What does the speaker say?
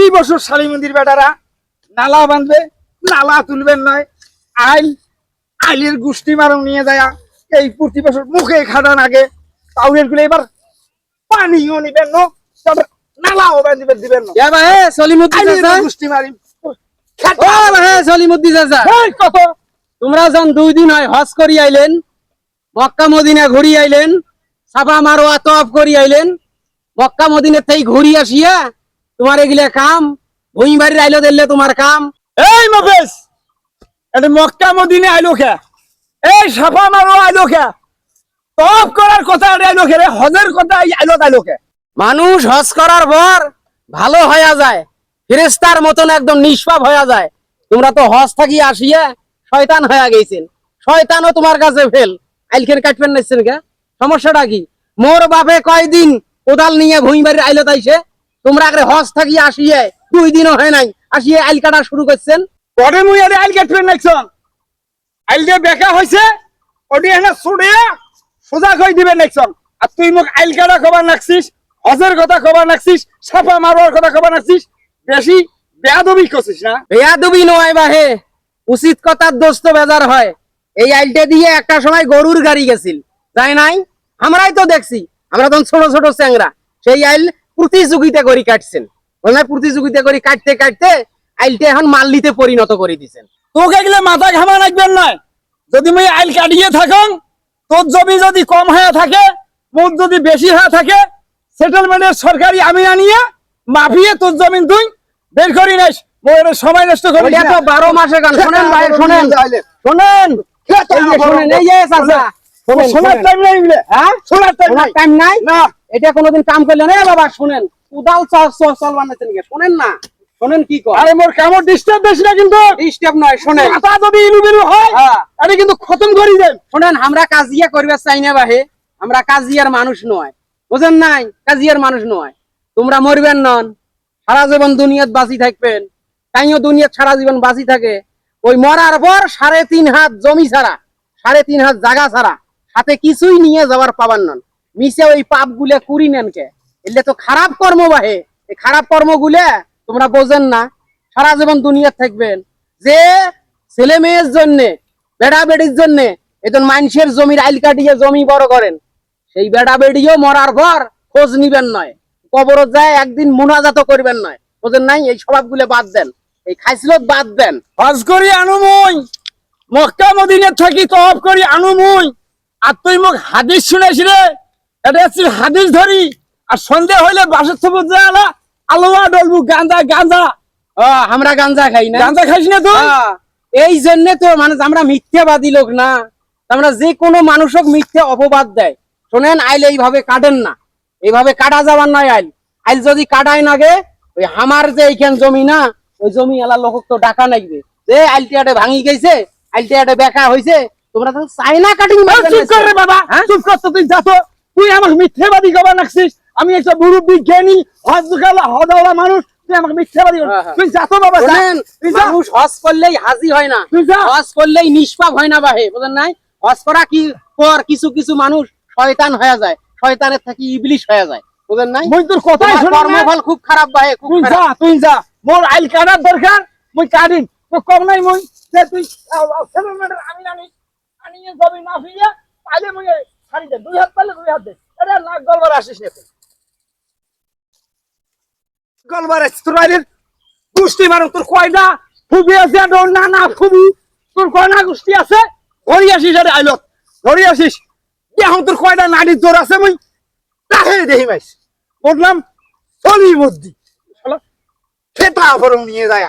প্রতি বছর শালিমন্দির বেটারা নালা বাঁধবে, নালা তুলবেন নয়, আইলের গোষ্ঠী মারং নিয়ে যায় এই প্রতি বছর মুখে খাটান আগে পাউডার গুলো এবার পানিও নিবেন না, তবে নালাও বাঁধবেন দিবেন না। এ ভাই সলিমুদ্দিন চাচা, গোষ্ঠী মারি ও ভাই সলিমুদ্দিন চাচা, কত তোমরা যখন 2 দিন হয় হজ করি আইলেন, মক্কা মদিনা ঘুরি আইলেন, সাফা মারওয়া তওয়াফ করি আইলেন, মক্কা মদিনা থেকে ঘুরি আসিয়া তোমার এগুলা কাম ভুঁই বাড়ির আইলো দিলে তোমার কাম। এই মফেজ এটা মক্কা মদিনা আইলো খা, এই সাফা মারো আইলো খা, তওয়াফ করার কথা আইলো খা রে, হজের কথা আইলো খা। মানুষ হজ করার পর ভালো হয়ে যায়, ফেরেশতার মতন একদম নিষ্পাপ হয়ে যায়। তোমরা তো হজ থাকি আসিয়া শয়তান হয়ে গেছেন, শয়তানও তোমার কাছে ফেল। আইলকের কাটবেন নাইছেন কে, সমস্যাটা কি? মোর বাপে কয়দিন কোদাল নিয়ে ভুঁই বাড়ির আইলো তাইছে, তোমরা আগে হজ থাকি আসিয়া 2 দিনও হয় নাই আসিয়া আইল কাটা শুরু করছেন। পরে মুই আরে আইল কাটবেন নাইছন, আইল যে বেকা হইছে ওডি এনে ছুড়িয়া সোজা কই দিবেন নাইছন। আর তুই মোক আইল কাটা খবর রাখছিস, হজের কথা খবর রাখছিস, সাফা মারোয়ার কথা খবর রাখছিস, বেশি বেয়াদবি করছিস না। বেয়াদবি নয় বাহে, উচিত কথার দোস্ত বেজার হয়। এই আইলটা দিয়ে একটা সময় গরুর গাড়ি গেছিল, যাই নাই? আমরাই তো দেখছি, আমরা তখন ছোট ছোট চ্যাংরা, সেই আইল প্রতিযোগিতা করে কাটছেন। বললেন প্রতিযোগিতা করে কাটতে কাটতে আইলটা এখন মাল্লিতে পরিণত করে দিচ্ছেন। তোকে গেলে মাথা ঘামা রাখবেন নয়, যদি মুই আইল কাটিয়ে থাকুন, তোর জমি যদি কম হয়ে থাকে, মোট যদি বেশি হয়ে থাকে, সেটেলমেন্টের সরকারি আমিনা নিয়ে মাফিয়ে তোর জমিন তুই বের করি নাইস। সময় নষ্ট করি ওইটা তো 12 মাসে গান। শোনেন ভাই, শোনেন শোনেন, এই যে শোনেন, এই যে চাচা শোনেন, শোনার টাইম নাই, হ্যাঁ শোনার টাইম নাই। টাইম নাই না এটা কোনোদিন কাম করলেন? এ বাবা শোনেন, উদাল চল বানাচ্ছেন কে? শোনেন না, শোনেন কি কর। আরে মোর কামর ডিস্টার্ব বেশি না, কিন্তু ডিস্টার্ব নয়, শোনেন কথা যদি ইলুবিলু হয় হ্যাঁ, আরে কিন্তু খতম করি দেন। শোনেন, আমরা কাজিয়া করবে চাই না বাহে, আমরা কাজিয়ার মানুষ নয়, বুঝেন নাই? কাজিয়ার মানুষ নয়। তোমরা মরবেন নন, সারা জীবন দুনিয়াত বাঁচি থাকবেন, তাইও দুনিয়াত সারা জীবন বাঁচি থাকে। ওই মরার পর 3.5 হাত জমি ছাড়া, 3.5 হাত জায়গা ছাড়া হাতে কিছুই নিয়ে যাওয়ার পাবার নন। মিশে ওই পাপ গুলে কুড়ি নেন কে? এলে তো খারাপ কর্ম বাহে, এই খারাপ কর্ম গুলে তোমরা বোঝেন না। সারা জীবন দুনিয়াত থাকবেন, যে ছেলে মেয়ের জন্যে, বেড়া বেড়ির জন্যে এখন মানুষের জমির আইল কাটিয়ে জমি বড় করেন, সেই বেড়া বেড়িও মরার পর খোঁজ নিবেন নয়, কবর যায় একদিন মুনাজাত করবেন নয়, বোঝেন নাই? এই স্বভাব গুলো বাদ দেন, এই খাইসলত বাদ দেন। হজ করি আনু মুই, মক্কা মদিনা থাকি তওয়াফ করি আনু মুই, আর তুই মোক হাদিস শুনাইছ রে। এটা হচ্ছে হাদিস ধরি, আর সন্ধ্যা হইলে বাসের থবু যায় আলোয়া ডলবু গাঁজা গাঁজা। আমরা গাঞ্জা খাই না, গাঁজা খাইস না তুই? এই জন্য তো মানে আমরা মিথ্যাবাদী লোক না, আমরা যে কোনো মানুষক মিথ্যে অপবাদ দেয়। শোনেন, আইল এইভাবে কাটেন না, এইভাবে কাটা যাবার নয়। আইল আইল যদি কাটায় না গে, ওই আমার যে এইখান জমি না, ওই জমি এলা লোক তো ডাকা নাগবে যে আইলটিয়াটে ভাঙি গেছে, আইলটিয়াটে বেকা হইছে। তোমরা তো চাইনা কাটিং চুপ কর রে বাবা, চুপ কর তো। তুই যাতো, তুই আমাকে মিথ্যাবাদী কবার রাখছিস। আমি একটা মুরব্বী জ্ঞানী হজওয়ালা মানুষ, তুই আমাকে মিথ্যাবাদী। তুই যাতো বাবা, শোনেন, মানুষ হজ করলেই হাজি হয় না, হজ করলেই নিষ্পাপ হয় না বাহে, বুঝেন নাই? হজ করা কি পর কিছু কিছু মানুষ শয়তান হয়ে যায়, শয়তানের থাকি ইবলিশ হয়ে যায়, বুঝেন নাই? মুই তোর কথাই শুনি না। কর্মফল খুব খারাপ বাহে, খুব তুই খারাপ। যা, তুই যা, মোর আইল কাটার দরকার, মুই কাটিন। তো কম নাই মুই যে তুই সেটেলমেন্টের আমি আনিয়ে জমি না ফিরিয়ে পাইলে মুই ছাড়ি দে। 2 হাত পাইলে 2 হাত দে। আরে লাখ গলবার আসিস না তুই, গলবার আসিস। তোর আইলের গোষ্ঠী মারুন, তোর কয়টা ফুবি আছে? না না ফুবি, তোর কয়না গোষ্ঠী আছে? ধরি আসিস, আরে আইলত ধরি আসিস। এখন তোর কয়টা নারীর জোর আছে মুই তাহে দেখি মাইস। বললাম চলি বুদ্ধি খেতা ফরম নিয়ে যায়।